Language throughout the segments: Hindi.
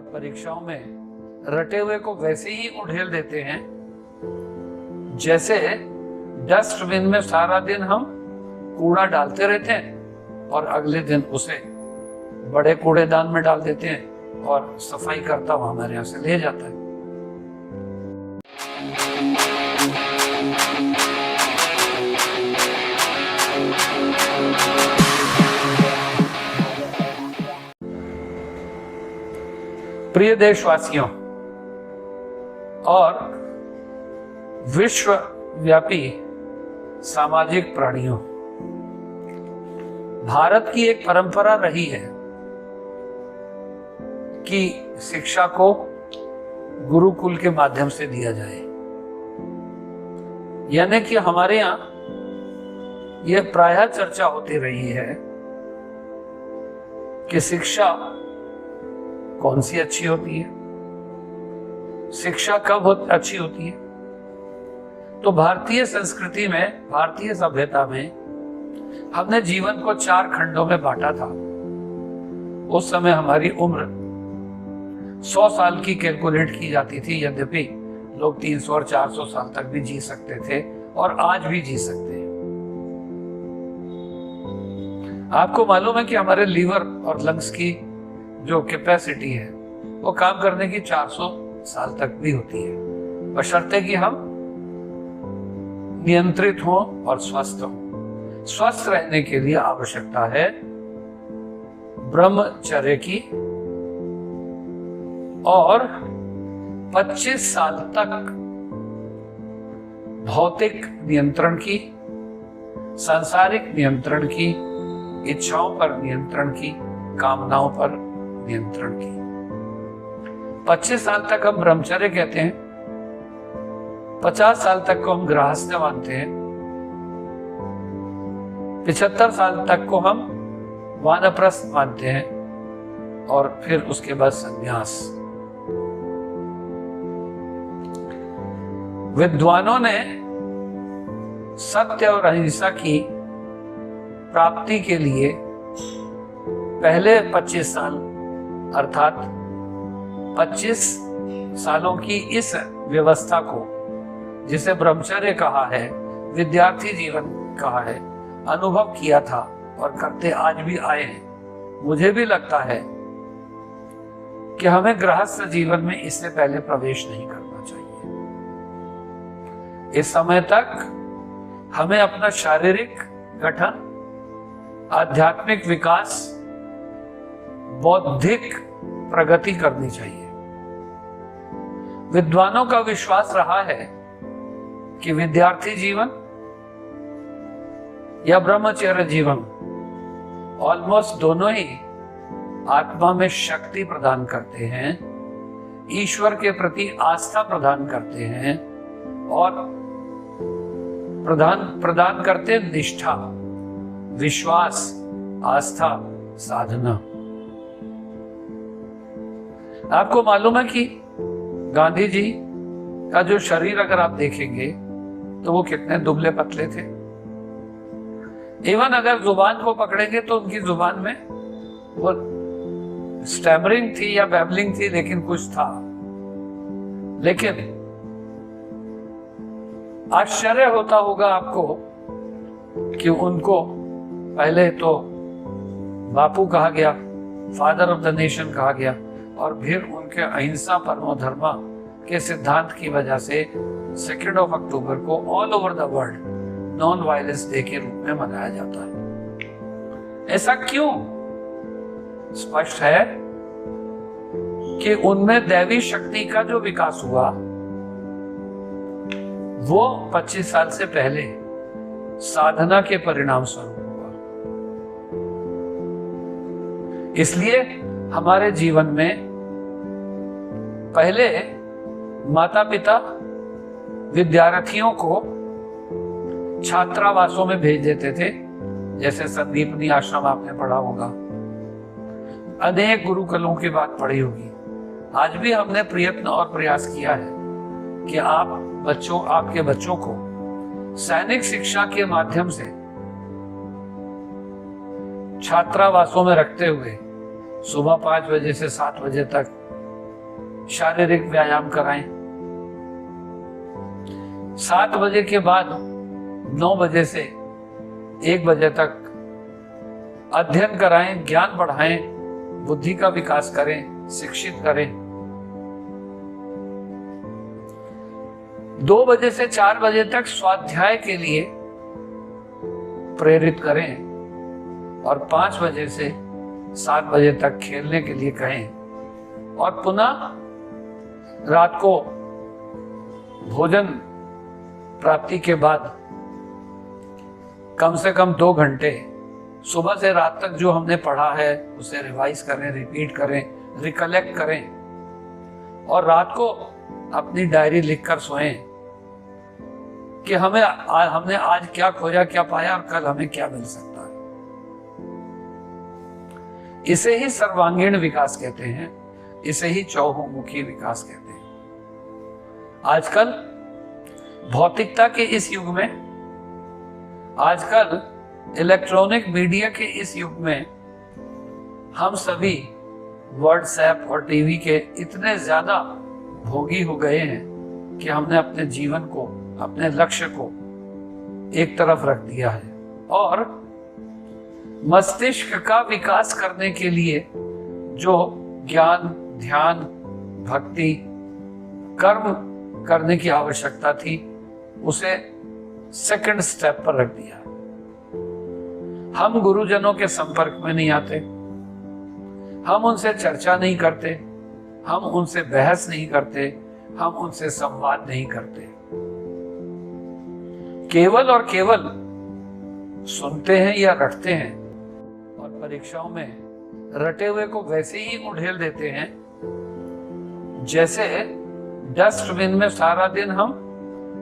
और परीक्षाओं में रटे हुए को वैसे ही उड़ेल देते हैं जैसे डस्टबिन में सारा दिन हम कूड़ा डालते रहते हैं और अगले दिन उसे बड़े कूड़ेदान में डाल देते हैं और सफाई करता हुआ हमारे यहाँ से ले जाता है। प्रिय देशवासियों और विश्वव्यापी सामाजिक प्राणियों, भारत की एक परंपरा रही है कि शिक्षा को गुरुकुल के माध्यम से दिया जाए, यानी कि हमारे यहाँ यह प्रायः चर्चा होती रही है कि शिक्षा कौन सी अच्छी होती है, शिक्षा कब अच्छी होती है। तो भारतीय संस्कृति में, भारतीय सभ्यता में हमने जीवन को 4 खंडों में बांटा था। उस समय हमारी उम्र 100 साल की कैलकुलेट की जाती थी, यद्यपि लोग 300 और 400 साल तक भी जी सकते थे और आज भी जी सकते हैं। आपको मालूम है कि हमारे लीवर और लंग्स की जो कैपेसिटी है वो काम करने की 400 साल तक भी होती है, बशर्ते कि हम नियंत्रित हों और स्वस्थ हों। स्वस्थ रहने के लिए आवश्यकता है ब्रह्मचर्य की और 25 साल तक भौतिक नियंत्रण की, सांसारिक नियंत्रण की, इच्छाओं पर नियंत्रण की, कामनाओं पर नियंत्रण की। 25 साल तक हम ब्रह्मचर्य कहते हैं, 50 साल तक को हम गृहस्थ्य मानते हैं, 75 साल तक को हम वानप्रस्थ मानते हैं और फिर उसके बाद संन्यास। विद्वानों ने सत्य और अहिंसा की प्राप्ति के लिए पहले 25 साल अर्थात 25 सालों की इस व्यवस्था को, जिसे ब्रह्मचर्य कहा है, विद्यार्थी जीवन कहा है, अनुभव किया था और करते आज भी आए हैं। मुझे भी लगता है कि हमें गृहस्थ जीवन में इससे पहले प्रवेश नहीं करना चाहिए। इस समय तक हमें अपना शारीरिक गठन, आध्यात्मिक विकास, बौद्धिक प्रगति करनी चाहिए। विद्वानों का विश्वास रहा है कि विद्यार्थी जीवन या ब्रह्मचर्य जीवन ऑलमोस्ट दोनों ही आत्मा में शक्ति प्रदान करते हैं, ईश्वर के प्रति आस्था प्रदान करते हैं और प्रदान करते निष्ठा, विश्वास, आस्था, साधना। आपको मालूम है कि गांधी जी का जो शरीर अगर आप देखेंगे तो वो कितने दुबले पतले थे। इवन अगर जुबान को पकड़ेंगे तो उनकी जुबान में वो स्टैमरिंग थी या बैबलिंग थी, लेकिन कुछ था। लेकिन आश्चर्य होता होगा आपको कि उनको पहले तो बापू कहा गया, फादर ऑफ द नेशन कहा गया, और फिर उनके अहिंसा परमो धर्मा के सिद्धांत की वजह से 2 अक्टूबर को all over the world non violence day के रूप में मनाया जाता है। ऐसा क्यों? स्पष्ट है कि उनमें दैवी शक्ति का जो विकास हुआ वो 25 साल से पहले साधना के परिणाम स्वरूप हुआ। इसलिए हमारे जीवन में पहले माता पिता विद्यार्थियों को छात्रावासों में भेज देते थे, जैसे संदीपनी आश्रम आपने पढ़ा होगा, अनेक गुरुकुलों की बात पढ़ी होगी। आज भी हमने प्रयत्न और प्रयास किया है कि आपके बच्चों को सैनिक शिक्षा के माध्यम से छात्रावासों में रखते हुए सुबह 5 बजे से 7 बजे तक शारीरिक व्यायाम कराएं। 7 बजे के बाद 9 बजे से 1 बजे तक अध्ययन कराएं, ज्ञान बढ़ाएं, बुद्धि का विकास करें, शिक्षित करें। 2 बजे से 4 बजे तक स्वाध्याय के लिए प्रेरित करें और 5 बजे से 7 बजे तक खेलने के लिए कहें। और पुनः रात को भोजन प्राप्ति के बाद कम से कम 2 घंटे सुबह से रात तक जो हमने पढ़ा है उसे रिवाइज करें, रिपीट करें, रिकलेक्ट करें। और रात को अपनी डायरी लिखकर सोएं कि हमने आज क्या खोजा, क्या पाया और कल हमें क्या मिल सकता है। इसे ही सर्वांगीण विकास कहते हैं, इसे ही चौमुखी विकास कहते हैं। आजकल भौतिकता के इस युग में, आजकल इलेक्ट्रॉनिक मीडिया के इस युग में हम सभी व्हाट्सएप और टीवी के इतने ज्यादा भोगी हो गए हैं कि हमने अपने जीवन को, अपने लक्ष्य को एक तरफ रख दिया है और मस्तिष्क का विकास करने के लिए जो ज्ञान, ध्यान, भक्ति, कर्म करने की आवश्यकता थी उसे सेकंड स्टेप पर रख दिया। हम गुरुजनों के संपर्क में नहीं आते, हम उनसे चर्चा नहीं करते, हम उनसे बहस नहीं करते, हम उनसे संवाद नहीं करते, केवल और केवल सुनते हैं या रटते हैं और परीक्षाओं में रटे हुए को वैसे ही उड़ेल देते हैं जैसे डस्टबिन में सारा दिन हम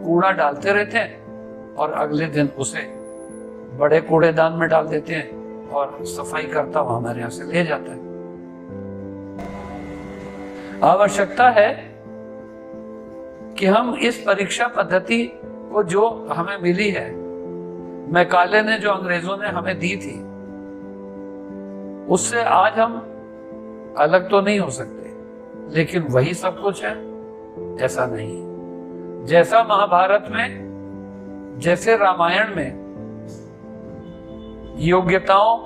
कूड़ा डालते रहते हैं और अगले दिन उसे बड़े कूड़ेदान में डाल देते हैं और सफाई करता हुआ हमारे यहां से ले जाता है। आवश्यकता है कि हम इस परीक्षा पद्धति को जो हमें मिली है, मैकाले ने जो अंग्रेजों ने हमें दी थी, उससे आज हम अलग तो नहीं हो सकते, लेकिन वही सब कुछ है ऐसा नहीं। जैसा महाभारत में, जैसे रामायण में योग्यताओं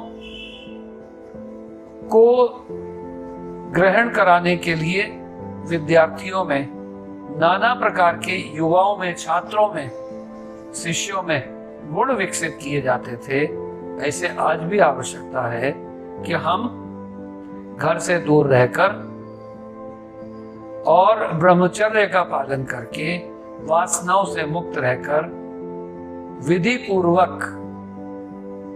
को ग्रहण कराने के लिए विद्यार्थियों में, नाना प्रकार के युवाओं में, छात्रों में, शिष्यों में गुण विकसित किए जाते थे, ऐसे आज भी आवश्यकता है कि हम घर से दूर रहकर और ब्रह्मचर्य का पालन करके, वासनाओं से मुक्त रहकर विधि पूर्वक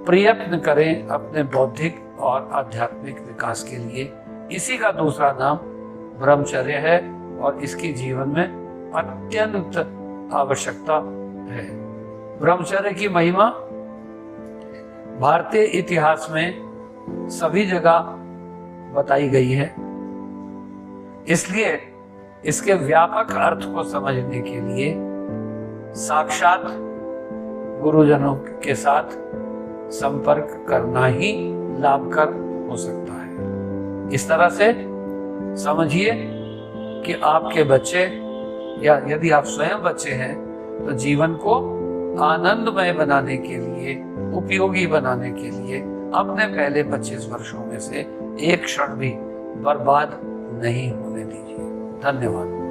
प्रयत्न करें अपने बौद्धिक और आध्यात्मिक विकास के लिए। इसी का दूसरा नाम ब्रह्मचर्य है और इसकी जीवन में अत्यंत आवश्यकता है। ब्रह्मचर्य की महिमा भारतीय इतिहास में सभी जगह बताई गई है, इसलिए इसके व्यापक अर्थ को समझने के लिए साक्षात गुरुजनों के साथ संपर्क करना ही लाभकर हो सकता है। इस तरह से समझिए कि आपके बच्चे, या यदि आप स्वयं बच्चे हैं, तो जीवन को आनंदमय बनाने के लिए, उपयोगी बनाने के लिए अपने पहले 25 वर्षों में से एक क्षण भी बर्बाद नहीं होने दीजिए। धन्यवाद।